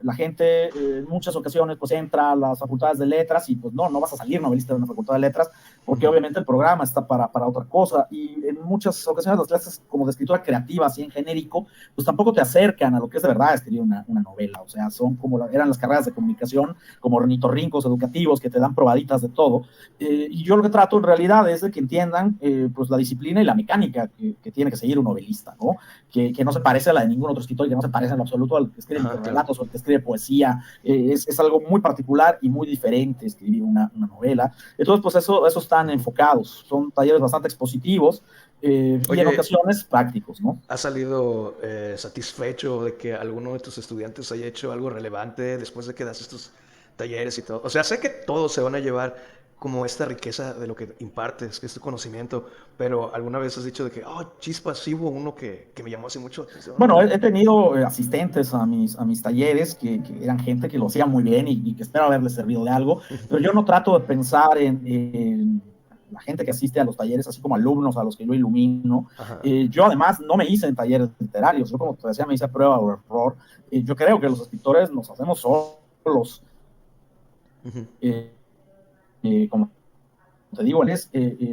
La gente en muchas ocasiones pues entra a las facultades de letras y pues no vas a salir novelista de una facultad de letras porque Ujú. obviamente el programa está para otra cosa y en muchas ocasiones las clases como de escritura creativa, así en genérico, pues tampoco te acercan a lo que es de verdad escribir una novela, o sea, son como eran las carreras de comunicación, como ornitorrincos educativos que te dan probaditas de todo, y yo lo que trato en realidad es de que entiendan pues la disciplina y la mecánica que tiene que seguir un novelista, ¿no? Que no se parece a la de ningún otro escritor y que no se parece en lo absoluto al que escribe Ajá, claro. microrelatos o al que escribe poesía. Es algo muy particular y muy diferente escribir una novela. Entonces, pues eso están Ujú. enfocados. Son talleres bastante expositivos y en Oye, ocasiones prácticos, ¿no? ¿has salido satisfecho de que alguno de tus estudiantes haya hecho algo relevante después de que das estos talleres y todo? O sea, sé que todos se van a llevar como esta riqueza de lo que impartes, que es tu conocimiento, pero alguna vez has dicho de que, oh, chispas, sí hubo uno que me llamó así mucho la atención. Bueno, he tenido asistentes a mis talleres que eran gente que lo hacía muy bien y que espero haberles servido de algo, pero yo no trato de pensar en la gente que asiste a los talleres, así como alumnos a los que yo ilumino. Ajá. Yo además no me hice en talleres literarios, yo como te decía me hice a prueba o error. Yo creo que los escritores nos hacemos solos, Ujú. eh, como te digo, él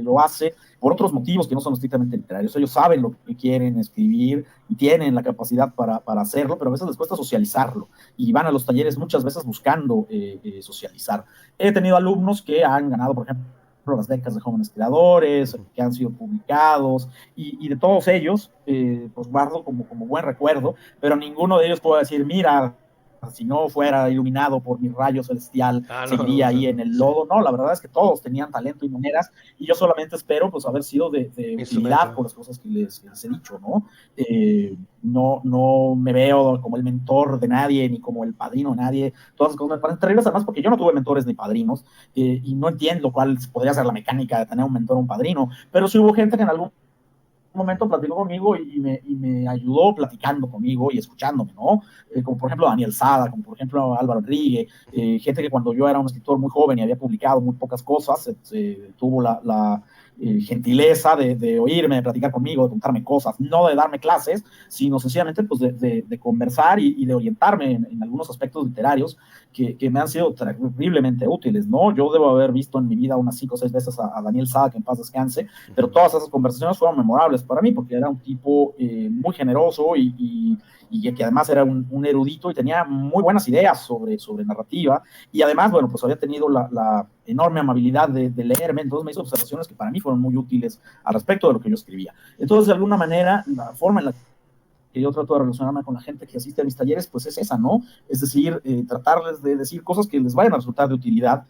lo hace por otros motivos que no son estrictamente literarios. Ellos saben lo que quieren escribir y tienen la capacidad para hacerlo, pero a veces les cuesta socializarlo y van a los talleres muchas veces buscando socializar. He tenido alumnos que han ganado, por ejemplo, las becas de jóvenes creadores, Ujú. que han sido publicados, y de todos ellos, pues guardo como buen recuerdo, pero ninguno de ellos puede decir, mira, si no fuera iluminado por mi rayo celestial, Ah, no, seguiría o sea, ahí en el sí. lodo. No, la verdad es que todos tenían talento y maneras, y yo solamente espero pues haber sido de utilidad Instrumento. con las cosas que les he dicho, ¿no? No me veo como el mentor de nadie, ni como el padrino de nadie. Todas las cosas me parecen terribles, además porque yo no tuve mentores ni padrinos, y no entiendo cuál podría ser la mecánica de tener un mentor o un padrino, pero sí hubo gente que en algún momento platicó conmigo y me ayudó platicando conmigo y escuchándome, ¿no? Como por ejemplo Daniel Sada, como por ejemplo Álvaro Enrique, gente que cuando yo era un escritor muy joven y había publicado muy pocas cosas, tuvo la gentileza de oírme, de platicar conmigo, de contarme cosas, no de darme clases, sino sencillamente pues de conversar y de orientarme en algunos aspectos literarios que me han sido terriblemente útiles, ¿no? Yo debo haber visto en mi vida unas 5 o 6 veces a Daniel Sada, que en paz descanse, pero Ujú. todas esas conversaciones fueron memorables para mí porque era un tipo muy generoso y que además era un erudito y tenía muy buenas ideas sobre narrativa y además, bueno, pues había tenido la enorme amabilidad de leerme, entonces me hizo observaciones que para mí fueron muy útiles al respecto de lo que yo escribía. Entonces, de alguna manera, la forma en la que yo trato de relacionarme con la gente que asiste a mis talleres, pues es esa, ¿no? Es decir, tratarles de decir cosas que les vayan a resultar de utilidad,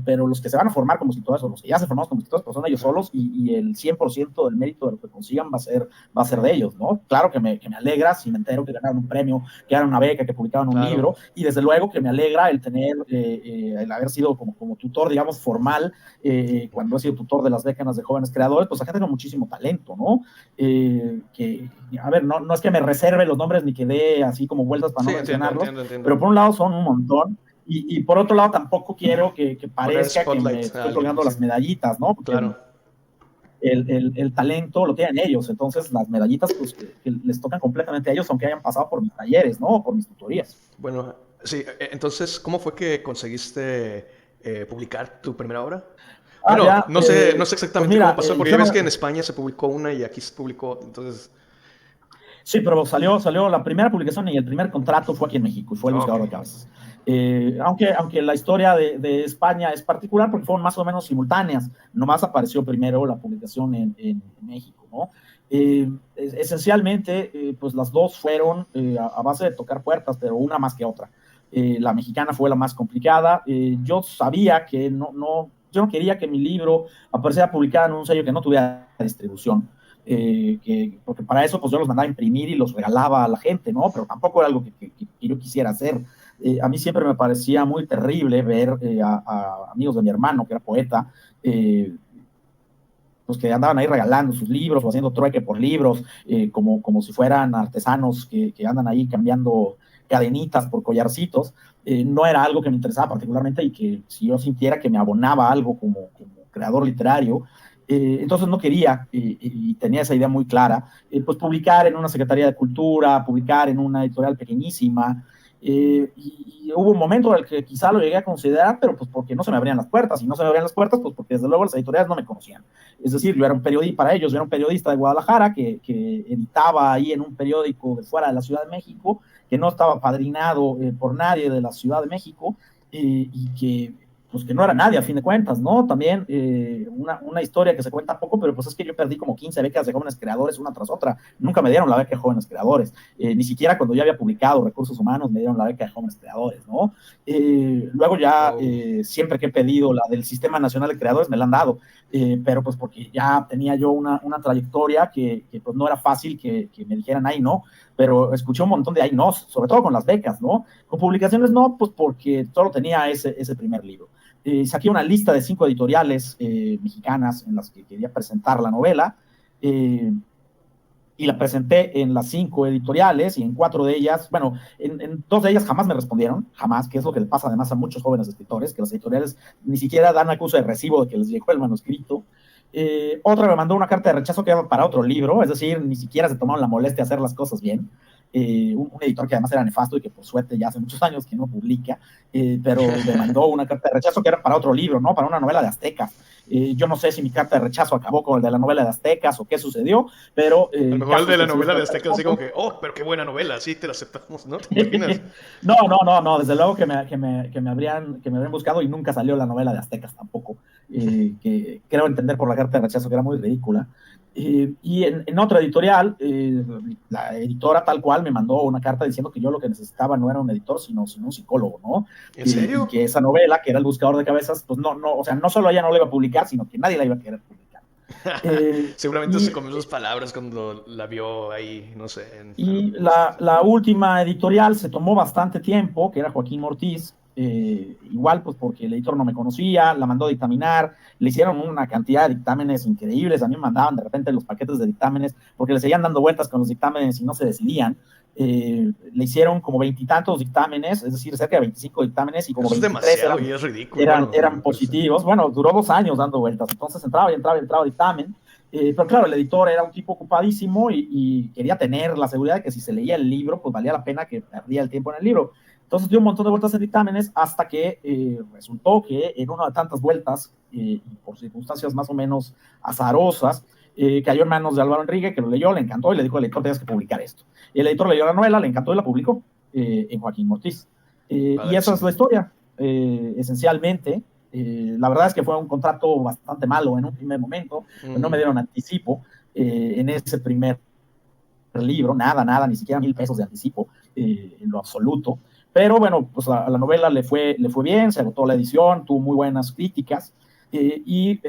pero los que se van a formar como escritores o los que ya se formaron como escritores, pues son ellos solos y el 100% del mérito de lo que consigan va a ser de ellos, ¿no? Claro que me alegra si me entero que ganaron un premio, que ganaron una beca, que publicaron un Claro. libro, y desde luego que me alegra el tener, el haber sido como tutor, digamos, formal, cuando he sido tutor de las becas de jóvenes creadores, pues a gente con muchísimo talento, ¿no? A ver, no es que me reserve los nombres ni que dé así como vueltas para Sí, no entiendo, mencionarlos, entiendo, entiendo. pero por un lado son un montón y por otro lado tampoco quiero que Poner parezca que me spotlight a estoy alguien, colgando sí. las medallitas, ¿no? Porque Claro. el talento lo tienen ellos, entonces las medallitas pues que les tocan completamente a ellos, aunque hayan pasado por mis talleres, ¿no? Por mis tutorías. Bueno, sí, entonces, ¿cómo fue que conseguiste publicar tu primera obra? Bueno, Ya, no sé pues exactamente cómo mira, pasó, porque yo ya ves no, que en España se publicó una y aquí se publicó, entonces... sí, pero salió la primera publicación y el primer contrato fue aquí en México y fue El Ah, ok. Buscador de Cabezas. Aunque la historia de España es particular porque fueron más o menos simultáneas, nomás apareció primero la publicación en México, ¿no? Esencialmente, pues las dos fueron a base de tocar puertas, pero una más que otra. La mexicana fue la más complicada. Yo sabía que yo no quería que mi libro apareciera publicado en un sello que no tuviera distribución. Porque para eso pues yo los mandaba a imprimir y los regalaba a la gente, ¿no? Pero tampoco era algo que yo quisiera hacer. A mí siempre me parecía muy terrible ver a amigos de mi hermano, que era poeta, pues que andaban ahí regalando sus libros o haciendo trueque por libros, como si fueran artesanos que andan ahí cambiando cadenitas por collarcitos. No era algo que me interesaba particularmente y que si yo sintiera que me abonaba algo como creador literario, entonces no quería y tenía esa idea muy clara, pues publicar en una Secretaría de Cultura, publicar en una editorial pequeñísima, y hubo un momento en el que quizá lo llegué a considerar, pero pues porque no se me abrían las puertas, y no se me abrían las puertas, pues porque desde luego las editoriales no me conocían. Es decir, yo era un periodista, para ellos, yo era un periodista de Guadalajara que editaba ahí en un periódico de fuera de la Ciudad de México, que no estaba padrinado por nadie de la Ciudad de México, y que pues que no era nadie a fin de cuentas, ¿no? También una historia que se cuenta poco, pero pues es que yo perdí como 15 becas de jóvenes creadores una tras otra. Nunca me dieron la beca de jóvenes creadores. Ni siquiera cuando yo había publicado Recursos Humanos me dieron la beca de jóvenes creadores, ¿no? Luego ya Oh. siempre que he pedido la del Sistema Nacional de Creadores me la han dado, pero pues porque ya tenía yo una trayectoria que pues no era fácil que me dijeran ahí no, pero escuché un montón de ahí no, sobre todo con las becas, ¿no? Con publicaciones no, pues porque solo tenía ese primer libro. Saqué una lista de 5 editoriales mexicanas en las que quería presentar la novela, y la presenté en las 5 editoriales y en 4 de ellas, bueno, en 2 de ellas jamás me respondieron, jamás, que es lo que le pasa además a muchos jóvenes escritores, que las editoriales ni siquiera dan acuso de recibo de que les llegó el manuscrito. Otra me mandó una carta de rechazo que era para otro libro, es decir, ni siquiera se tomaron la molestia de hacer las cosas bien. Un editor que además era nefasto y que por suerte ya hace muchos años que no publica, pero me mandó una carta de rechazo que era para otro libro, ¿no? Para una novela de aztecas. Yo no sé si mi carta de rechazo acabó con el de la novela de aztecas o qué sucedió, pero A lo mejor el caso de es la que sí les novela de cuento el Azteca, así como asunto. que, oh, pero qué buena novela, sí, te la aceptamos, ¿no? ¿Te imaginas? No, desde luego que me habrían buscado y nunca salió la novela de Aztecas tampoco, que creo entender por la carta de rechazo que era muy ridícula. Y en otra editorial, la editora tal cual me mandó una carta diciendo que yo lo que necesitaba no era un editor, sino un psicólogo, ¿no? ¿En Y serio? que esa novela, que era El Buscador de Cabezas, pues o sea, no solo ella no la iba a publicar, sino que nadie la iba a querer publicar. Seguramente se Y comió sus palabras cuando la vio ahí, no sé, en Y algún sitio. la última editorial se tomó bastante tiempo, que era Joaquín Mortiz, igual pues porque el editor no me conocía, la mandó a dictaminar, le hicieron una cantidad de dictámenes increíbles, a mí me mandaban de repente los paquetes de dictámenes porque le seguían dando vueltas con los dictámenes y no se decidían. Le hicieron como veintitantos dictámenes, es decir, cerca de 25 dictámenes y como Eso es 23 demasiado eran, y es ridículo. eran, Bueno, eran pues, positivos. Bueno, duró 2 años dando vueltas, entonces entraba dictamen. Pero claro, el editor era un tipo ocupadísimo y quería tener la seguridad de que si se leía el libro, pues valía la pena que perdía el tiempo en el libro. Entonces dio un montón de vueltas en dictámenes hasta que resultó que en una de tantas vueltas, y por circunstancias más o menos azarosas, cayó en manos de Álvaro Enrique, que lo leyó, le encantó y le dijo al editor, tienes que publicar esto. El editor leyó la novela, le encantó y la publicó en Joaquín Mortiz. Y esa es padrísimo. la historia, esencialmente. La verdad es que fue un contrato bastante malo en un primer momento, no me Mm. dieron anticipo en ese primer libro, nada, ni siquiera 1,000 pesos de anticipo, en lo absoluto. Pero bueno, pues a la novela le fue bien, se agotó la edición, tuvo muy buenas críticas. Y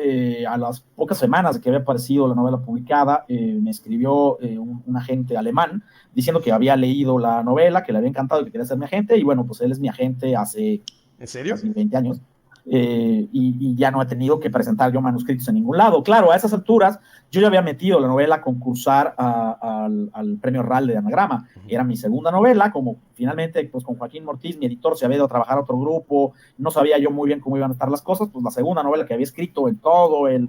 a las pocas semanas de que había aparecido la novela publicada, me escribió un agente alemán diciendo que había leído la novela, que le había encantado y que quería ser mi agente. Y bueno, pues él es mi agente hace ¿En serio? casi 20 años, y ya no he tenido que presentar yo manuscritos en ningún lado. Claro, a esas alturas yo ya había metido la novela a concursar al premio RAL de Anagrama. Era mi segunda novela, como finalmente pues con Joaquín Mortiz, mi editor, se había ido a trabajar a otro grupo, no sabía yo muy bien cómo iban a estar las cosas, pues la segunda novela que había escrito en todo el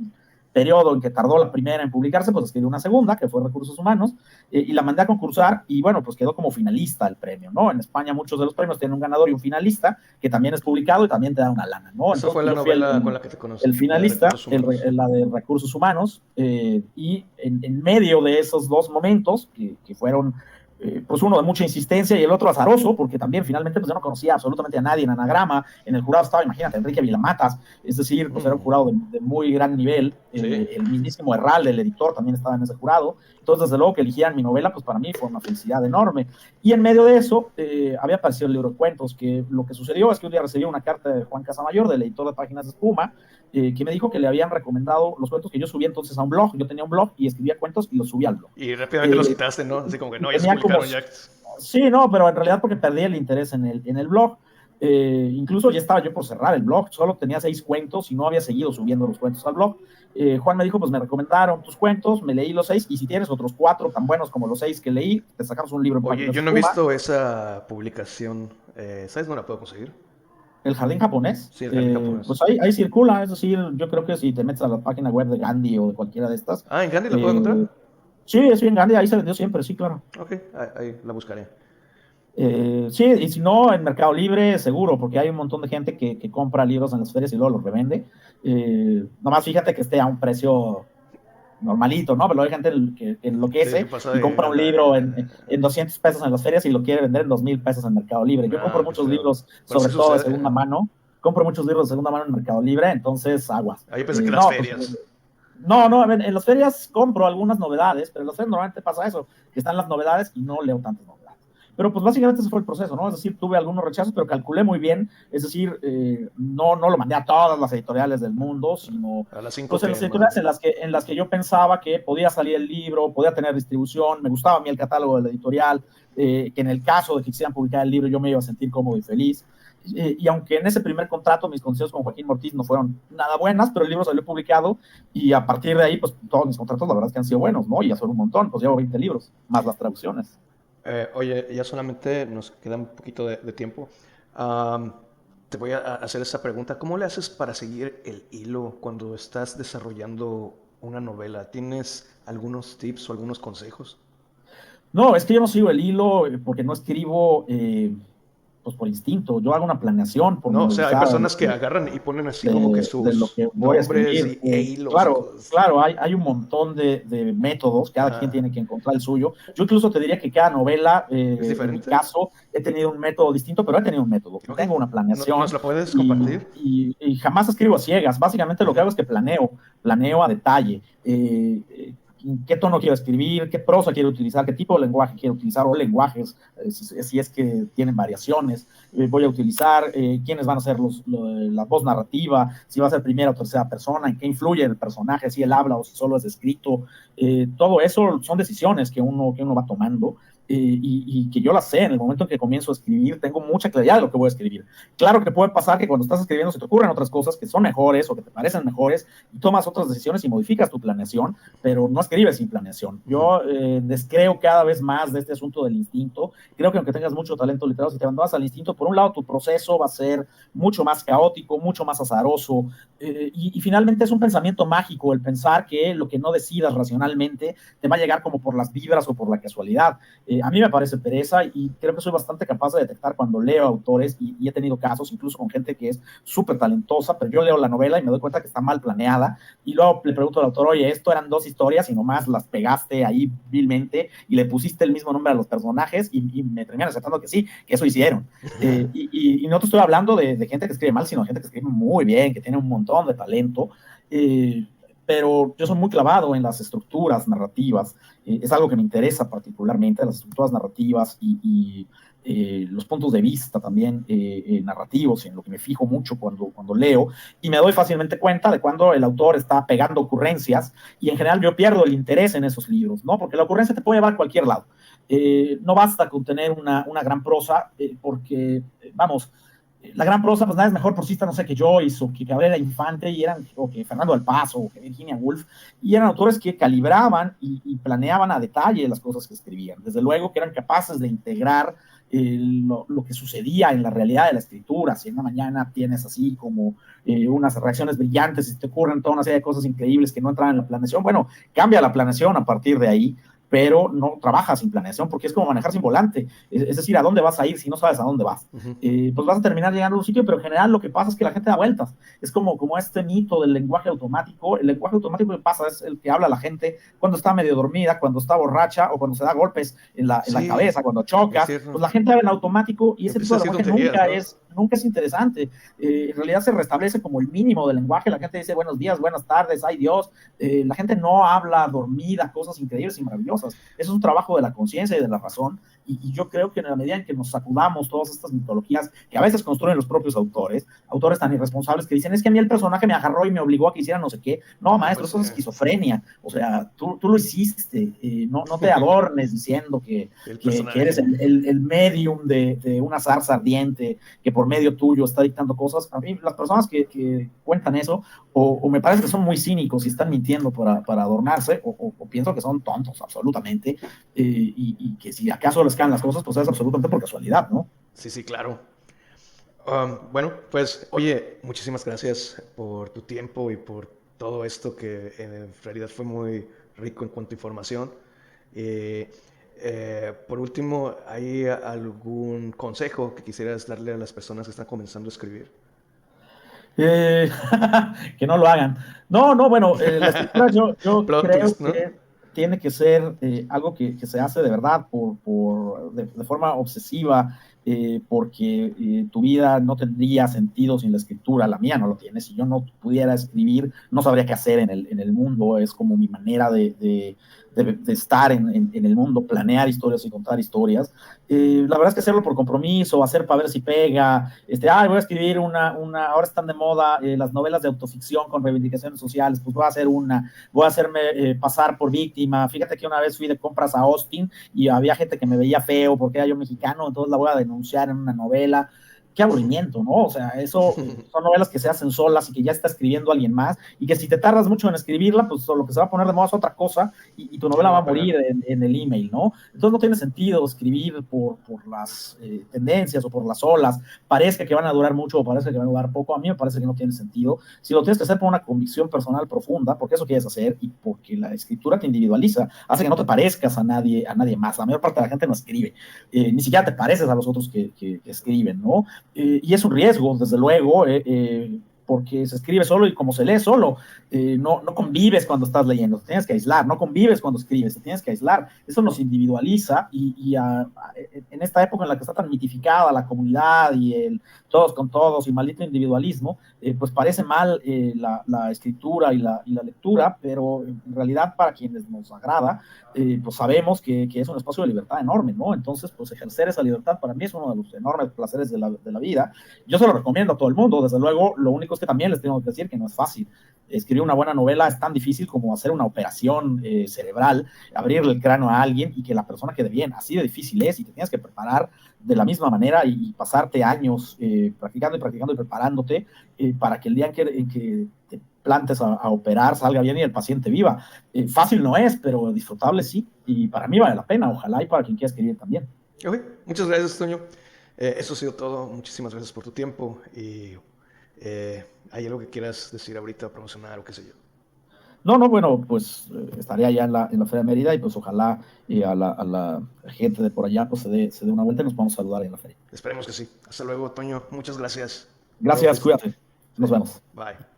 periodo en que tardó la primera en publicarse, pues escribí una segunda, que fue Recursos Humanos, y la mandé a concursar, y bueno, pues quedó como finalista el premio, ¿no? En España muchos de los premios tienen un ganador y un finalista, que también es publicado y también te da una lana, ¿no? Esa fue Entonces la yo fui novela con la que te conocí, el la de finalista, Recursos Humanos. la de Recursos Humanos, y en medio de esos dos momentos, que fueron pues uno de mucha insistencia y el otro azaroso, porque también finalmente pues yo no conocía absolutamente a nadie en Anagrama, en el jurado estaba, imagínate, Enrique Vilamatas, es decir, pues era un jurado de muy gran nivel, Sí. el mismísimo Herralde, el editor, también estaba en ese jurado, entonces desde luego que eligieran mi novela, pues para mí fue una felicidad enorme, y en medio de eso había aparecido el libro de cuentos, que lo que sucedió es que un día recibí una carta de Juan Casamayor, del editor de Páginas de Espuma, que me dijo que le habían recomendado los cuentos que yo subía entonces a un blog. Yo tenía un blog y escribía cuentos y los subía al blog. Y rápidamente los quitaste, ¿no? Así como que no, ya se Tenía como, publicaron ya. sí, no, pero en realidad porque perdí el interés en el blog. Incluso ya estaba yo por cerrar el blog, solo tenía 6 cuentos y no había seguido subiendo los cuentos al blog. Juan me dijo, pues me recomendaron tus cuentos, me leí los 6 y si tienes otros 4 tan buenos como los 6 que leí, te sacamos un libro en Oye, Páginas yo de no he Espuma. visto esa publicación. ¿Sabes? No la puedo conseguir. El jardín japonés, Sí, el jardín japonés. pues ahí circula, es decir, yo creo que si te metes a la página web de Gandhi o de cualquiera de estas, Ah, ¿en Gandhi la puedo encontrar? sí, es bien Gandhi, ahí se vendió siempre, sí, claro. Ok, ahí la buscaré. Sí, y si no, en Mercado Libre, seguro, porque hay un montón de gente que compra libros en las ferias y luego los revende. Nomás fíjate que esté a un precio normalito, ¿no? Pero hay gente que Sí, que enloquece pasa y de compra un libro en 200 pesos en las ferias y lo quiere vender en 2,000 pesos en Mercado Libre. Yo compro Ah, qué muchos feo. libros, Bueno, sí sobre todo de sucede, segunda ¿eh? mano. Compro muchos libros de segunda mano en Mercado Libre, entonces aguas. Ah, yo pensé que las No, pues ferias. no, a ver, en las ferias compro algunas novedades, pero en las ferias normalmente pasa eso, que están las novedades y no leo tantas novedades. Pero pues básicamente ese fue el proceso, ¿no? Es decir, tuve algunos rechazos, pero calculé muy bien, es decir, no lo mandé a todas las editoriales del mundo, sino A las 5 pues en las que más editoriales bien. en las que yo pensaba que podía salir el libro, podía tener distribución, me gustaba a mí el catálogo de la editorial, que en el caso de que quisieran publicar el libro yo me iba a sentir cómodo y feliz. Y aunque en ese primer contrato mis condiciones con Joaquín Mortiz no fueron nada buenas, pero el libro salió publicado y a partir de ahí, pues todos mis contratos la verdad es que han sido buenos, ¿no? Y ya son un montón, pues llevo 20 libros, más las traducciones. Oye, ya solamente nos queda un poquito de tiempo. Am, Te voy a hacer esa pregunta. ¿Cómo le haces para seguir el hilo cuando estás desarrollando una novela? ¿Tienes algunos tips o algunos consejos? No, es que yo no sigo el hilo porque no escribo pues por instinto, yo hago una planeación No, o sea, hay pormenorizada personas que agarran y ponen así como que de lo sus que voy a nombres escribir. e hilos y Claro, cosas. claro, hay un montón de métodos, cada quien Ajá. tiene que encontrar el suyo. Yo incluso te diría que cada novela, ¿Es en mi diferente? caso, he tenido un método distinto, pero he tenido un método. Ok. Tengo una ¿Nos planeación la puedes compartir? y jamás escribo a ciegas. Básicamente lo que hago es que planeo a detalle. ¿Qué tono quiero escribir? ¿Qué prosa quiero utilizar? ¿Qué tipo de lenguaje quiero utilizar? O lenguajes, si es que tienen variaciones. Voy a utilizar, quiénes van a ser la voz narrativa, si va a ser primera o tercera persona, en qué influye el personaje, si él habla o si solo es escrito. Todo eso son decisiones que uno va tomando. Y que yo las sé en el momento en que comienzo a escribir, tengo mucha claridad de lo que voy a escribir. Claro que puede pasar que cuando estás escribiendo se te ocurren otras cosas que son mejores o que te parecen mejores y tomas otras decisiones y modificas tu planeación, pero no escribes sin planeación. Yo descreo cada vez más de este asunto del instinto. Creo que aunque tengas mucho talento literario, si te abandonas al instinto, por un lado tu proceso va a ser mucho más caótico, mucho más azaroso, y finalmente es un pensamiento mágico el pensar que lo que no decidas racionalmente te va a llegar como por las vibras o por la casualidad. A mí me parece pereza y creo que soy bastante capaz de detectar cuando leo autores y he tenido casos incluso con gente que es súper talentosa, pero yo leo la novela y me doy cuenta que está mal planeada y luego le pregunto al autor, oye, esto eran 2 historias y nomás las pegaste ahí vilmente y le pusiste el mismo nombre a los personajes y me terminan aceptando que sí, que eso hicieron. Y no te estoy hablando de gente que escribe mal, sino de gente que escribe muy bien, que tiene un montón de talento. Pero yo soy muy clavado en las estructuras narrativas, es algo que me interesa particularmente, las estructuras narrativas los puntos de vista también narrativos, en lo que me fijo mucho cuando leo, y me doy fácilmente cuenta de cuando el autor está pegando ocurrencias, y en general yo pierdo el interés en esos libros, ¿no? Porque la ocurrencia te puede llevar a cualquier lado. No basta con tener una gran prosa, porque, vamos, la gran prosa, pues nada es mejor prosista, no sé, que Joyce, o que Cabrera Infante, o que Fernando del Paso, o que Virginia Woolf, y eran autores que calibraban y planeaban a detalle las cosas que escribían. Desde luego que eran capaces de integrar lo que sucedía en la realidad de la escritura. Si en la mañana tienes así como unas reacciones brillantes y te ocurren toda una serie de cosas increíbles que no entran en la planeación, bueno, cambia la planeación a partir de ahí, pero no trabajas sin planeación, porque es como manejar sin volante, es decir, ¿a dónde vas a ir si no sabes a dónde vas? Pues vas a terminar llegando a un sitio, pero en general lo que pasa es que la gente da vueltas, es como este mito del lenguaje automático. El lenguaje automático que pasa es el que habla la gente cuando está medio dormida, cuando está borracha o cuando se da golpes en la cabeza, cuando choca, pues la gente habla en automático y ese tipo de lenguaje nunca es interesante. En realidad se restablece como el mínimo del lenguaje, la gente dice buenos días, buenas tardes, ay Dios, la gente no habla dormida, cosas increíbles y maravillosas. Eso es un trabajo de la conciencia y de la razón, y yo creo que en la medida en que nos sacudamos todas estas mitologías que a veces construyen los propios autores tan irresponsables que dicen, es que a mí el personaje me agarró y me obligó a que hiciera no sé qué. No, maestro, eso es esquizofrenia. O sea, tú lo hiciste. No te adornes diciendo que eres el medium de una zarza ardiente que por medio tuyo está dictando cosas. A mí, las personas que cuentan eso, o me parece que son muy cínicos y están mintiendo para adornarse, o pienso que son tontos, absolutamente, y que si acaso les caen las cosas, pues es absolutamente por casualidad, ¿no? Sí, claro. Bueno, pues, oye, muchísimas gracias por tu tiempo y por todo esto que en realidad fue muy rico en cuanto a información. Por último, ¿hay algún consejo que quisieras darle a las personas que están comenzando a escribir? Que no lo hagan. No, bueno, la escritura yo Plot creo twist, ¿no? que tiene que ser algo que se hace de verdad, de forma obsesiva, porque tu vida no tendría sentido sin la escritura. La mía no lo tiene. Si yo no pudiera escribir, no sabría qué hacer en el mundo. Es como mi manera de estar en el mundo, planear historias y contar historias. La verdad es que hacerlo por compromiso, hacer para ver si pega, voy a escribir ahora están de moda las novelas de autoficción con reivindicaciones sociales, pues voy a hacer voy a hacerme pasar por víctima. Fíjate que una vez fui de compras a Austin y había gente que me veía feo porque era yo mexicano, entonces la voy a denunciar en una novela. Qué aburrimiento, ¿no? O sea, eso son novelas que se hacen solas y que ya está escribiendo alguien más, y que si te tardas mucho en escribirla, pues lo que se va a poner de moda es otra cosa, y tu novela va a morir en el email, ¿no? Entonces no tiene sentido escribir por las tendencias o por las olas, parezca que van a durar mucho o parezca que van a durar poco. A mí me parece que no tiene sentido. Si lo tienes que hacer por una convicción personal profunda, porque eso quieres hacer y porque la escritura te individualiza, hace que no te parezcas a nadie más. La mayor parte de la gente no escribe, ni siquiera te pareces a los otros que escriben, ¿no? Y es un riesgo, desde luego, porque se escribe solo y como se lee solo, no convives cuando estás leyendo, te tienes que aislar, no convives cuando escribes, te tienes que aislar. Eso nos individualiza, y en esta época en la que está tan mitificada la comunidad y el todos con todos y maldito individualismo, pues parece mal la escritura y la lectura, pero en realidad para quienes nos agrada, pues sabemos que es un espacio de libertad enorme, ¿no? Entonces, pues ejercer esa libertad para mí es uno de los enormes placeres de la vida. Yo se lo recomiendo a todo el mundo. Desde luego, lo único es que también les tengo que decir que no es fácil. Escribir una buena novela es tan difícil como hacer una operación cerebral, abrirle el cráneo a alguien y que la persona quede bien. Así de difícil es, y te tienes que preparar de la misma manera y pasarte años practicando y preparándote para que el día en que te plantes a operar salga bien y el paciente viva. Fácil no es, pero disfrutable sí, y para mí vale la pena. Ojalá y para quien quiera escribir también. Ok, muchas gracias, Toño. Eso ha sido todo. Muchísimas gracias por tu tiempo. Y ¿hay algo que quieras decir ahorita, promocionar o qué sé yo? No, bueno, pues estaría allá en la Feria de Mérida, y pues ojalá a la gente de por allá pues se dé una vuelta y nos vamos a saludar en la feria. Esperemos que sí. Hasta luego, Toño. Muchas gracias. Gracias, cuídate. Nos vemos. Bye.